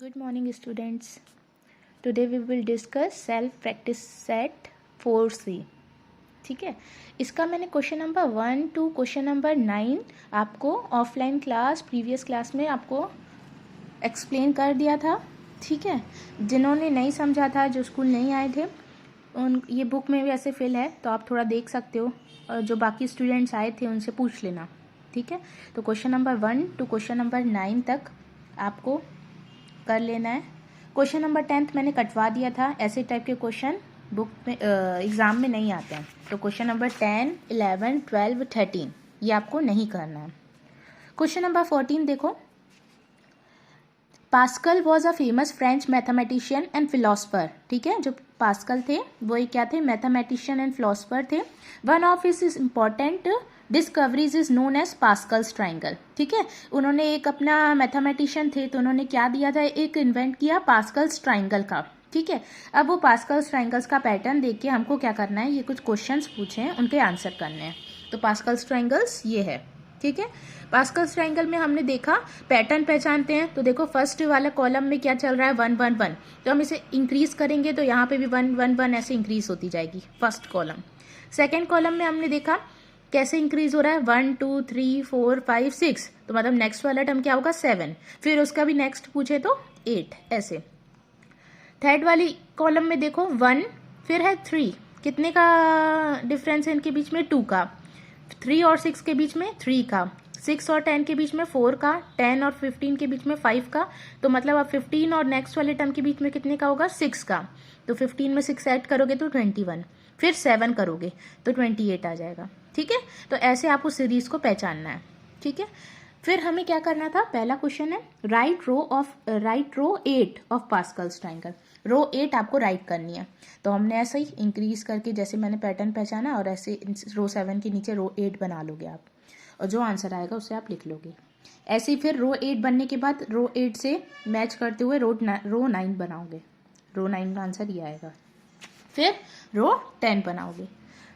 Good morning students. Today we will discuss self practice set 4C. ठीक है, इसका मैंने question number 1 to question number 9 आपको offline class previous class में आपको एक्सप्लेन कर दिया था. ठीक है, जिन्होंने नहीं समझा था, जो स्कूल नहीं आए थे, उन ये बुक में भी ऐसे फिल है तो आप थोड़ा देख सकते हो, और जो बाकी स्टूडेंट्स आए थे उनसे पूछ लेना. ठीक है, तो question number 1 to question number 9 तक आपको कर लेना है. क्वेश्चन नंबर 10 मैंने कटवा दिया था, ऐसे टाइप के क्वेश्चन बुक में एग्ज़ाम में नहीं आते हैं. तो क्वेश्चन नंबर 10, 11, 12, 13 ये आपको नहीं करना है. क्वेश्चन नंबर 14 देखो. Pascal was a famous French mathematician and philosopher. ठीक है, जो पास्कल थे वो एक क्या थे, मैथमेटिशियन एंड फिलोसफर थे. One of his important discoveries is known as Pascal's triangle. ठीक है, उन्होंने एक अपना मैथमेटिशियन थे तो उन्होंने क्या दिया था, एक इन्वेंट किया पास्कल्स ट्राइंगल का. ठीक है, अब वो पास्कल्स ट्राइंगल्स का पैटर्न देख के हमको क्या करना है, ये कुछ क्वेश्चंस पूछे हैं उनके आंसर करने हैं. तो पास्कल्स ट्राइंगल्स ये है. ठीक है, पास्कल्स ट्राइंगल में हमने देखा पैटर्न पहचानते हैं. तो देखो फर्स्ट वाला कॉलम में क्या चल रहा है, 1 1 1. तो हम इसे इंक्रीज करेंगे तो यहाँ पे भी 1 1 1 ऐसे इंक्रीज होती जाएगी फर्स्ट कॉलम. सेकेंड कॉलम में हमने देखा कैसे इंक्रीज हो रहा है, 1 2 3 4 5 6. तो मतलब नेक्स्ट वाला टर्म क्या होगा, 7. फिर उसका भी नेक्स्ट पूछे तो 8 ऐसे. थर्ड वाली कॉलम में देखो 1, फिर है 3. कितने का डिफरेंस है इनके बीच में, 2 का. 3 और 6 के बीच में 3 का. 6 और 10 के बीच में 4 का. 10 और 15 के बीच में 5 का. तो मतलब अब 15 और नेक्स्ट वाले टर्म के बीच में कितने का होगा, 6 का. तो 15 में 6 ऐड करोगे तो 21. फिर 7 करोगे तो 28 आ जाएगा. ठीक है, तो ऐसे आपको सीरीज को पहचानना है. ठीक है, फिर हमें क्या करना था, पहला क्वेश्चन है write row 8 of Pascal's triangle. Row 8 आपको राइट करनी है. तो हमने ऐसे ही इंक्रीज करके जैसे मैंने पैटर्न पहचाना, और ऐसे रो 7 के नीचे रो 8 बना लोगे आप, और जो आंसर आएगा उसे आप लिख लोगे. ऐसे ही फिर रो 8 बनने के बाद रो 8 से मैच करते हुए रो 9 बनाओगे. रो 9 का आंसर ये आएगा. फिर रो 10 बनाओगे.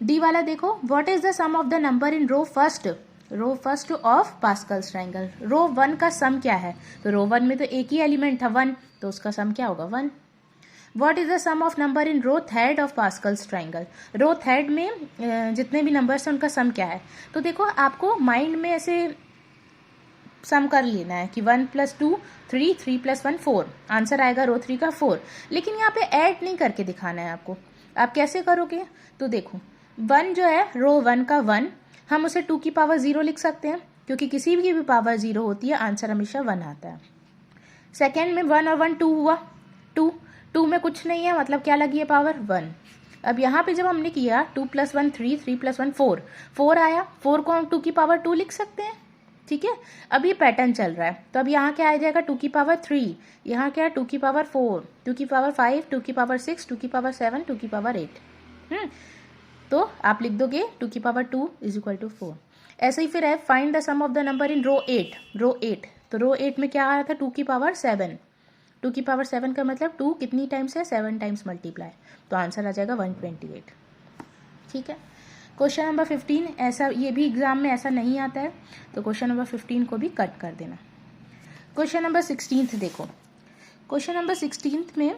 डी वाला देखो, what is the sum of the number in row first of Pascal's triangle. Row 1 का सम क्या है, तो रो 1 में तो एक ही एलिमेंट था 1, तो उसका सम क्या होगा 1. What is the sum of number in row third of Pascal's triangle. Row third में जितने भी नंबर्स हैं उनका सम क्या है. तो देखो आपको माइंड में ऐसे सम कर लेना है कि 1 + 2 3, 3 + 1 4. आंसर आएगा रो 3 का 4. लेकिन यहाँ पे ऐड नहीं करके दिखाना है आपको. आप कैसे करोगे, तो देखो 1 जो है रो 1 का 1, हम उसे 2 की पावर 0 लिख सकते हैं, क्योंकि किसी की भी पावर 0 होती है, आंसर हमेशा 1 आता है. सेकेंड में 1 और 1 2 हुआ. 2 में कुछ नहीं है, मतलब क्या लगी है पावर 1. अब यहाँ पे जब हमने किया 2 + 1 3, 3 + 1 4 आया. 4 को हम 2 की पावर 2 लिख सकते हैं. ठीक है, अब ये पैटर्न चल रहा है, तो अब यहाँ क्या आ जाएगा 2 की पावर 3. यहाँ क्या है 2 की पावर 4, 2 की पावर 5, 2 की पावर 6, 2 की पावर 7, 2 की पावर 8. तो आप लिख दोगे 2 की पावर 2 = 4. ऐसे ही फिर है find the sum of the number in row 8. तो रो 8 में क्या आ रहा था, 2 की पावर 7. 2 की पावर 7 का मतलब 2 कितनी टाइम्स है, 7 टाइम्स मल्टीप्लाई. तो आंसर आ जाएगा 128. ठीक है, क्वेश्चन नंबर 15 ऐसा, ये भी एग्जाम में ऐसा नहीं आता है, तो क्वेश्चन नंबर 15 को भी कट कर देना. क्वेश्चन नंबर 16 देखो. क्वेश्चन नंबर 16 में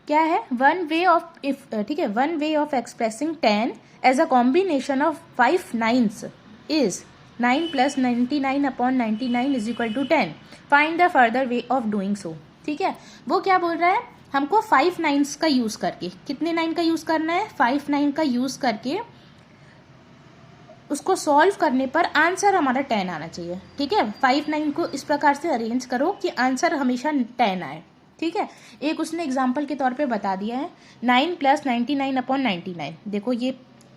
क्या है, one way of expressing 10 as a combination of 5 9s is 9 + 99/99 = 10. Find the further way of doing so. ठीक है, वो क्या बोल रहा है, हमको 5 9s का यूज करके, कितने 9 का यूज करना है, 5 9 का यूज करके उसको सॉल्व करने पर आंसर हमारा 10 आना चाहिए. ठीक है, 5 9 को इस प्रकार से अरेंज करो कि आंसर हमेशा 10 आए. ठीक है, एक उसने एग्जाम्पल के तौर पे बता दिया है, 9 + 99/99. देखो ये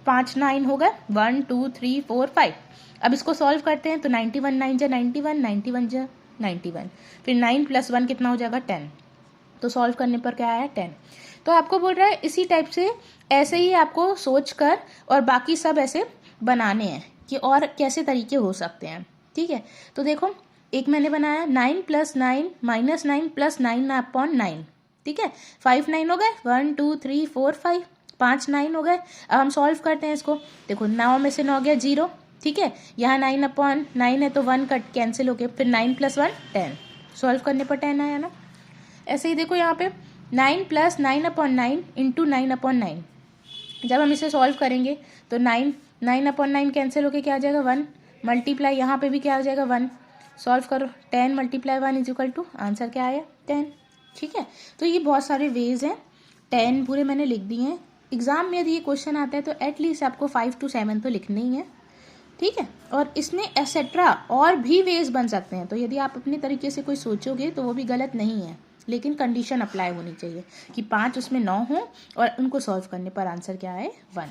5 9 हो गए, 1 2 3 4 5. अब इसको सॉल्व करते हैं तो 91 9 जा 91, 91 जा 91. फिर 9 + 1 कितना हो जाएगा 10. तो सॉल्व करने पर क्या आया 10. तो आपको बोल रहा है इसी टाइप से ऐसे ही आपको सोच कर और बाकी सब ऐसे बनाने हैं कि और कैसे तरीके हो सकते हैं. ठीक है, तो देखो एक मैंने बनाया 9 + 9 - 9 + 9/9. ठीक है, 5 9 हो गए, 1 2 3 4 5, 5 9 हो गए. अब हम सॉल्व करते हैं इसको. देखो 9 में से 9 गया 0. ठीक है, यहाँ 9/9 है तो 1 कट कैंसिल हो गया. फिर 9 + 1 10. सॉल्व करने पर 10 आया ना. ऐसे ही देखो यहाँ पे 9 + 9/9 इंटू 9/9, जब हम इसे सॉल्व करेंगे तो 9/9 कैंसिल होके क्या आ जाएगा 1, मल्टीप्लाई यहाँ पे भी क्या आ जाएगा 1, सॉल्व करो 10 × 1 = आंसर क्या आया 10। ठीक है, तो ये बहुत सारे वेज हैं, 10 पूरे मैंने लिख दिए हैं। एग्जाम में यदि ये क्वेश्चन आता है तो एटलीस्ट आपको 5 to 7 तो लिखने ही है। ठीक है, और इसमें एक्सेट्रा और भी वेज बन सकते हैं, तो यदि आप अपने तरीके से कोई सोचोगे तो वो भी गलत नहीं है, लेकिन कंडीशन अप्लाई होनी चाहिए कि 5 उसमें 9 हो और उनको सॉल्व करने पर आंसर क्या आए 1।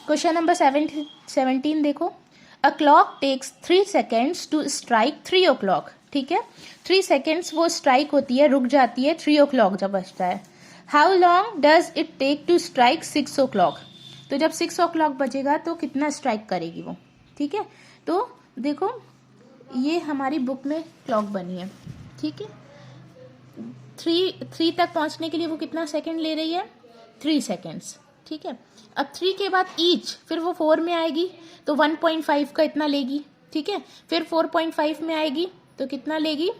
क्वेश्चन नंबर 17 देखो, a clock takes 3 seconds to strike 3 o'clock। ठीक है, 3 seconds वो स्ट्राइक होती है, रुक जाती है 3 o'clock जब बजता है। How long does it take to strike 6 o'clock। तो जब 6 o'clock बजेगा तो कितना स्ट्राइक करेगी वो। ठीक है, तो देखो ये हमारी बुक में क्लॉक बनी है। ठीक है, 3 तक पहुंचने के लिए वो कितना सेकंड ले रही है 3 seconds। ठीक है, अब 3 के बाद ईच, फिर वो 4 में आएगी तो 1.5 का इतना लेगी। ठीक है, फिर 4.5 में आएगी तो कितना लेगी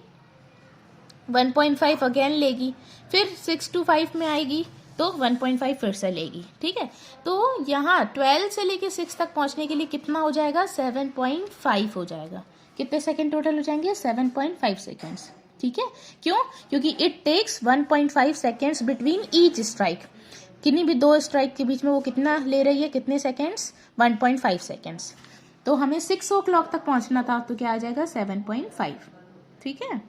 1.5 अगेन लेगी, फिर 6 to 5 में आएगी तो 1.5 फिर से लेगी। ठीक है, तो यहाँ 12 से लेके 6 तक पहुंचने के लिए कितना हो जाएगा 7.5 हो जाएगा। कितने सेकंड टोटल हो जाएंगे 7.5 सेकंड्स। ठीक है, क्यों, क्योंकि it takes 1.5 seconds between each strike, किन्हीं भी 2 स्ट्राइक के बीच में वो कितना ले रही है, कितने सेकंड्स 1.5 सेकंड्स। तो हमें 6 o'clock तक पहुंचना था तो क्या आ जाएगा 7.5। ठीक है,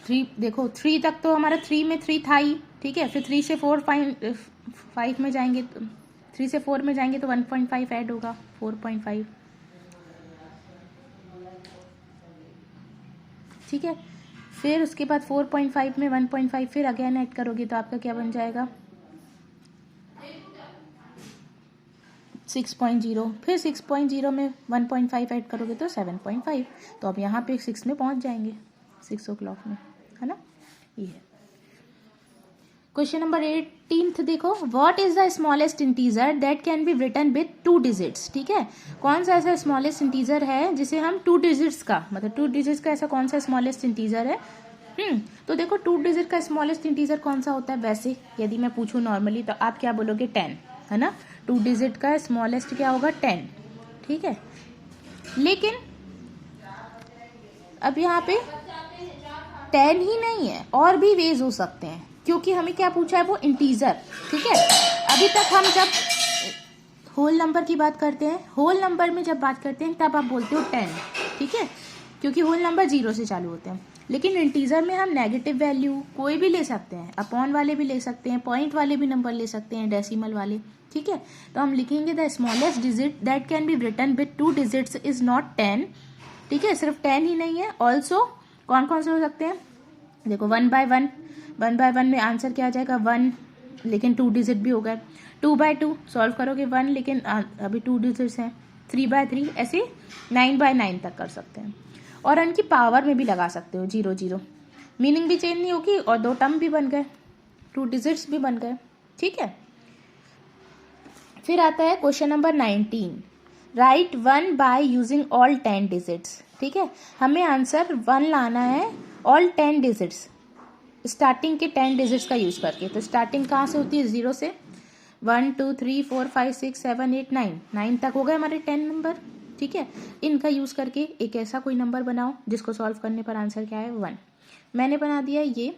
3 देखो 3 तक तो हमारा 3 में 3 था ही। ठीक है, फिर 3 से 4 5 में जाएंगे, 3 से 4 में जाएंगे तो 1.5 ऐड होगा 4.5। ठीक है, फिर उसके बाद 4.5 में 1.5 फिर अगेन ऐड करोगे तो आपका क्या बन जाएगा 6.0, फिर 6.0 में 1.5 ऐड करोगे तो 7.5। तो अब यहाँ पे 6 में पहुँच जाएंगे 6 o'clock में, है ना। ये है क्वेश्चन नंबर 18 देखो, what is the smallest integer that can be written with 2 digits। ठीक है, कौन सा ऐसा स्मॉलेस्ट इंटीजर है जिसे हम 2 digits का, मतलब 2 digits का ऐसा कौन सा स्मॉलेस्ट इंटीजर है। तो देखो 2 digit का स्मॉलेस्ट इंटीजर कौन सा होता है, वैसे यदि मैं पूछूं नॉर्मली तो आप क्या बोलोगे 10, है ना। 2 digit का स्मॉलेस्ट क्या होगा 10। ठीक है, लेकिन अब यहाँ पे 10 ही नहीं है, और भी वेज हो सकते हैं, क्योंकि हमें क्या पूछा है वो इंटीजर। ठीक है, अभी तक हम जब होल नंबर की बात करते हैं, होल नंबर में जब बात करते हैं तब आप बोलते हो 10। ठीक है, क्योंकि होल नंबर 0 से चालू होते हैं, लेकिन इंटीजर में हम नेगेटिव वैल्यू कोई भी ले सकते हैं, अपॉन वाले भी ले सकते हैं, पॉइंट वाले भी नंबर ले सकते हैं, डेसिमल वाले। ठीक है, तो हम लिखेंगे the smallest digit that can be written with 2 digits is not 10। ठीक है, सिर्फ 10 ही नहीं है, ऑल्सो कौन कौन से हो सकते हैं, देखो 1/1 में आंसर क्या आ जाएगा 1, लेकिन 2 digit भी हो गए। 2/2 सॉल्व करोगे 1, लेकिन अभी 2 digits हैं। 3/3 ऐसे 9/9 तक कर सकते हैं, और इनकी पावर में भी लगा सकते हो 0 0, मीनिंग भी चेंज नहीं होगी और 2 टर्म भी बन गए, 2 digits भी बन गए। ठीक है, फिर आता है question number 19, right 1 by using all 10 digits। ठीक है, हमें आंसर 1 लाना है ऑल 10 digits, स्टार्टिंग के 10 digits का यूज करके। तो स्टार्टिंग कहाँ से होती है 0 से, 1 2 3 4 5 6 7 8 9 तक हो गए हमारे 10 नंबर। ठीक है, इनका यूज करके एक ऐसा कोई नंबर बनाओ जिसको सॉल्व करने पर आंसर क्या है 1। मैंने बना दिया ये।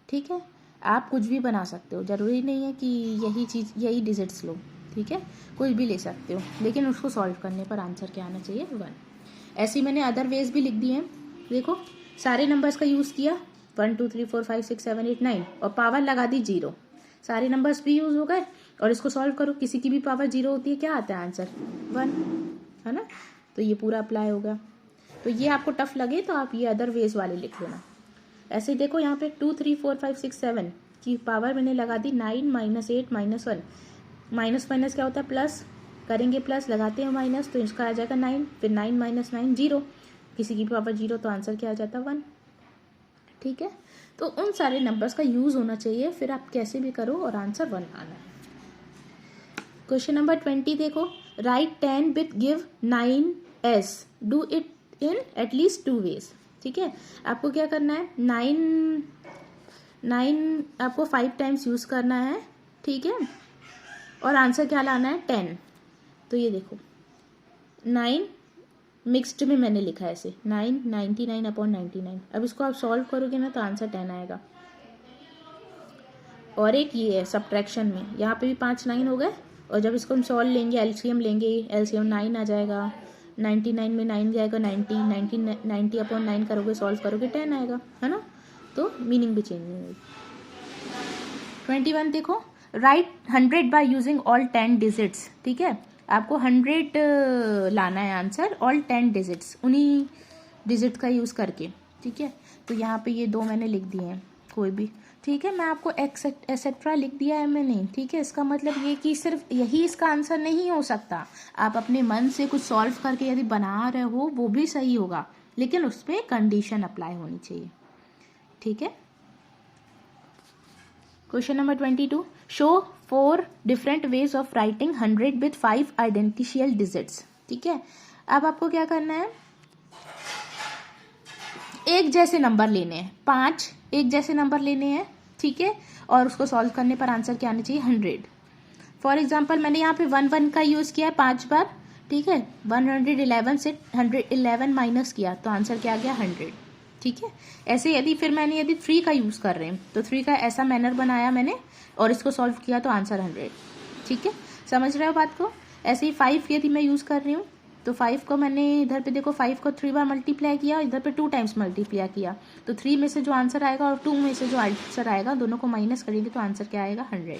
ठीक है, आप कुछ भी बना सकते हो, जरूरी नहीं है कि यही चीज यही डिजिट्स लो। ठीक है, कुछ भी ले सकते हो, लेकिन उसको सॉल्व करने पर आंसर क्या आना चाहिए 1। ऐसे ही मैंने अदर वेज भी लिख दिए हैं, देखो सारे नंबर्स का यूज किया 1 2 3 4 5 6 7 8 9 और पावर लगा दी 0, सारे नंबर्स भी यूज हो गए। और इसको सॉल्व करो, किसी की भी पावर 0 होती है, क्या आता है आंसर 1, है ना। तो ये पूरा अप्लाई होगा। तो ये आपको टफ लगे तो आप ये अदर वेज वाले लिख लेना। ऐसे देखो यहाँ पे 2 3 4 5 6 7 की पावर मैंने लगा दी 9 -8 -1, माइनस माइनस क्या होता है प्लस, करेंगे प्लस लगाते हैं माइनस, तो इसका आ जाएगा 9, फिर 9 - 9 0, किसी की पावर 0, तो आंसर क्या आ जाता है 1। ठीक है, तो उन सारे नंबर्स का यूज होना चाहिए, फिर आप कैसे भी करो और आंसर 1 आना है। क्वेश्चन नंबर 20 देखो, right 10 with give 9s, do it in at least 2 ways, ठीक है। आपको क्या करना है, 9 आपको 5 टाइम्स यूज़ करना है, ठीक है, और आंसर क्या लाना है 10। तो ये देखो 9 मिक्स्ड में मैंने लिखा है ऐसे 99/99। अब इसको आप सॉल्व करोगे ना तो आंसर 10 आएगा। और एक ये है सब्ट्रैक्शन में, यहाँ पे भी 5 9 हो गए, और जब इसको हम सॉल्व लेंगे एलसीएम लेंगे, एलसीएम 9 आ जाएगा, 99 में 9 जाएगा 90/9 करोगे सॉल्व करोगे 10 आएगा, है ना। तो मीनिंग भी चेंज नहीं होगी। 21 देखो, right 100 by using all 10 digits, ठीक है। आपको 100 लाना है आंसर, ऑल 10 डिजिट्स, उन्हीं डिजिट का यूज़ करके, ठीक है। तो यहाँ पे ये 2 मैंने लिख दिए हैं, कोई भी, ठीक है। मैं आपको एक्सेट्रा लिख दिया है मैंने, ठीक है। इसका मतलब ये कि सिर्फ यही इसका आंसर नहीं हो सकता, आप अपने मन से कुछ सॉल्व करके यदि बना रहे हो वो भी सही होगा, लेकिन उस पर कंडीशन अप्लाई होनी चाहिए, ठीक है। Question number 22, show 4 different ways of writing 100 with 5 identical digits, ठीक है। अब आपको क्या करना है, एक जैसे नंबर लेने हैं, 5 एक जैसे नंबर लेने हैं, ठीक है, और उसको सॉल्व करने पर आंसर क्या आना चाहिए 100। फॉर एग्जांपल मैंने यहाँ पे 1 का यूज़ किया है 5 बार, ठीक है। 111 से 111 माइनस किया तो आंसर क्या आ गया 100, ठीक है। ऐसे यदि 3 का यूज़ कर रहे हैं तो 3 का ऐसा मैनर बनाया मैंने और इसको सॉल्व किया तो आंसर 100, ठीक है। समझ रहे हो बात को। ऐसे ही 5 यदि मैं यूज़ कर रही हूँ तो 5 को मैंने इधर पे देखो 5 को 3 बार मल्टीप्लाई किया, इधर पे 2 टाइम्स मल्टीप्लाई किया, तो 3 में से जो आंसर आएगा और 2 में से जो आंसर आएगा दोनों को माइनस करेंगे तो आंसर क्या आएगा 100।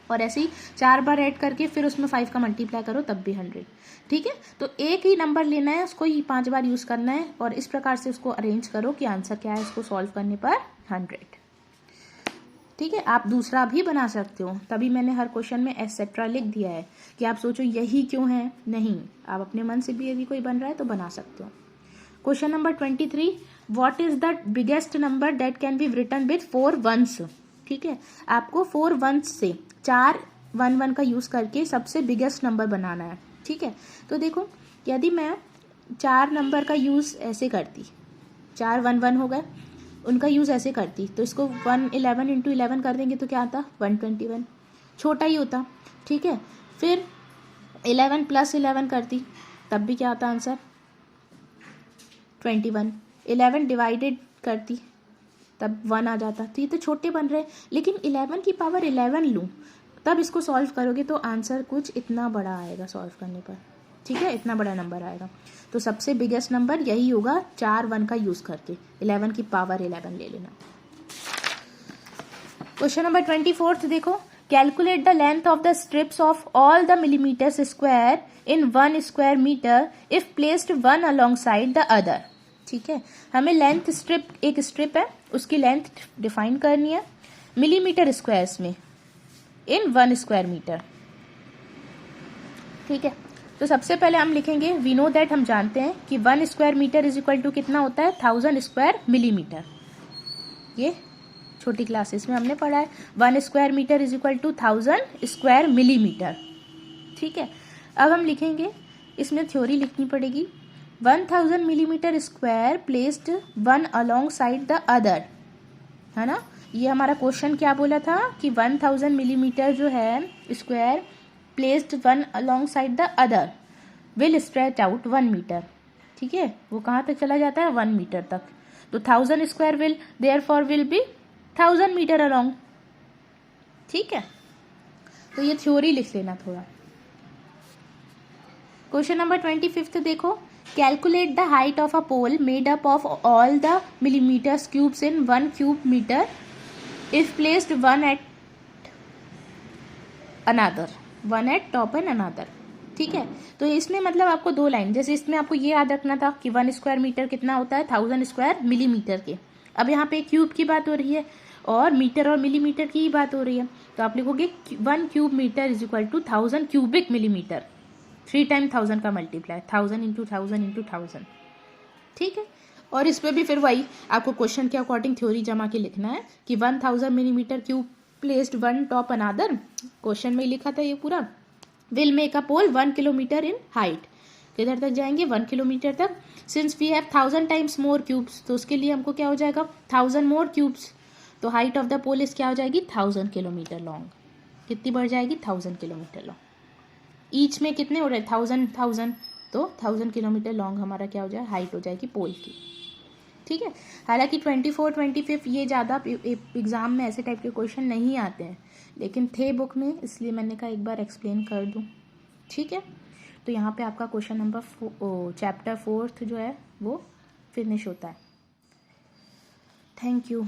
और ऐसे ही 4 बार ऐड करके फिर उसमें 5 का मल्टीप्लाई करो तब भी 100, ठीक है। तो एक ही नंबर लेना है, उसको ही 5 बार यूज़ करना है और इस प्रकार से उसको अरेंज करो कि आंसर क्या है इसको सॉल्व करने पर 100, ठीक है। आप दूसरा भी बना सकते हो, तभी मैंने हर क्वेश्चन में एटसेट्रा लिख दिया है कि आप सोचो यही क्यों है, नहीं, आप अपने मन से भी यदि कोई बन रहा है तो बना सकते हो। Question number 23, what is the biggest number that can be written with 4 ones, ठीक है। आपको 4 वंस से 4 1 का यूज़ करके सबसे बिगेस्ट नंबर बनाना है, ठीक है। तो देखो यदि मैं 4 नंबर का यूज़ ऐसे करती, 4 1 हो गए, उनका यूज़ ऐसे करती तो इसको 111 × 11 कर देंगे तो क्या आता 121, छोटा ही होता, ठीक है। फिर 11 + 11 करती तब भी क्या आता आंसर 21, 11 डिवाइडेड करती तब 1 आ जाता। तो ये तो छोटे बन रहे, लेकिन 11 की पावर 11 लूँ तब इसको सॉल्व करोगे तो आंसर कुछ इतना बड़ा आएगा सॉल्व करने पर, ठीक है, इतना बड़ा नंबर आएगा। तो सबसे बिगेस्ट नंबर यही होगा 4 1 का यूज़ करके, 11 की पावर 11 ले लेना। क्वेश्चन नंबर 24 देखो, calculate the length of the strips of all the millimetres square in 1 square metre if placed one alongside the other, ठीक है। हमें लेंथ स्ट्रिप, एक स्ट्रिप है उसकी लेंथ डिफाइन करनी है मिलीमीटर स्क्वायर्स में इन 1 स्क्वायर मीटर, ठीक है। तो सबसे पहले हम लिखेंगे, वी नो दैट, हम जानते हैं कि 1 square metre is equal to कितना होता है 1000 स्क्वायर मिलीमीटर, ये छोटी क्लासेस में हमने पढ़ा है। 1 square metre is equal to 1000 square millimetre, ठीक है। अब हम लिखेंगे, इसमें थ्योरी लिखनी पड़ेगी, 1000 millimetre square placed one alongside the other, है ना। ये हमारा क्वेश्चन क्या बोला था कि 1000 मिलीमीटर जो है square placed one alongside the other will stretch out 1 metre, ठीक है। वो कहाँ तक चला जाता है 1 मीटर तक, तो 1000 square will therefore will be 1000 metre along, ठीक है। तो ये थ्योरी लिख लेना थोड़ा। क्वेश्चन नंबर 25 देखो, calculate the height of a pole made up of all the millimetres cubes in 1 cube metre if placed one at another, one at top and another, ठीक है। तो इसमें मतलब आपको 2 लाइन, जैसे इसमें आपको ये याद रखना था कि 1 स्क्वायर मीटर कितना होता है 1000 स्क्वायर मिलीमीटर के। अब यहाँ पे क्यूब की बात हो रही है और मीटर और मिलीमीटर की ही बात हो रही है, तो आप लिखोगे 1 cube metre is equal to 1000 cubic millimetre, 3 time 1000 का मल्टीप्लाई, 1000 × 1000 × 1000, ठीक है। और इस पर भी फिर वही आपको क्वेश्चन के अकॉर्डिंग थ्योरी जमा के लिखना है कि 1000 millimetre cube placed one top another, question में लिखा था ये पूरा, will make a pole 1 kilometre in height, किधर तक जाएंगे, 1 किलोमीटर तक। Since we have 1000 times more cubes, तो उसके लिए हमको क्या हो जाएगा, 1000 मोर क्यूब्स। तो height of the pole is क्या हो जाएगी, 1000 किलोमीटर लॉन्ग। कितनी बढ़ जाएगी, 1000 किलोमीटर लॉन्ग। ईच में कितने हो रहे, 1000, तो 1000 किलोमीटर लॉन्ग हमारा क्या हो जाए, हाइट हो जाएगी पोल की। ठीक है। हालांकि 24, 25 ये ज़्यादा एग्जाम में ऐसे टाइप के क्वेश्चन नहीं आते हैं, लेकिन थे बुक में, इसलिए मैंने कहा एक बार एक्सप्लेन कर दूं। ठीक है। तो यहाँ पे आपका क्वेश्चन नंबर चैप्टर 4 जो है वो फिनिश होता है। Thank you.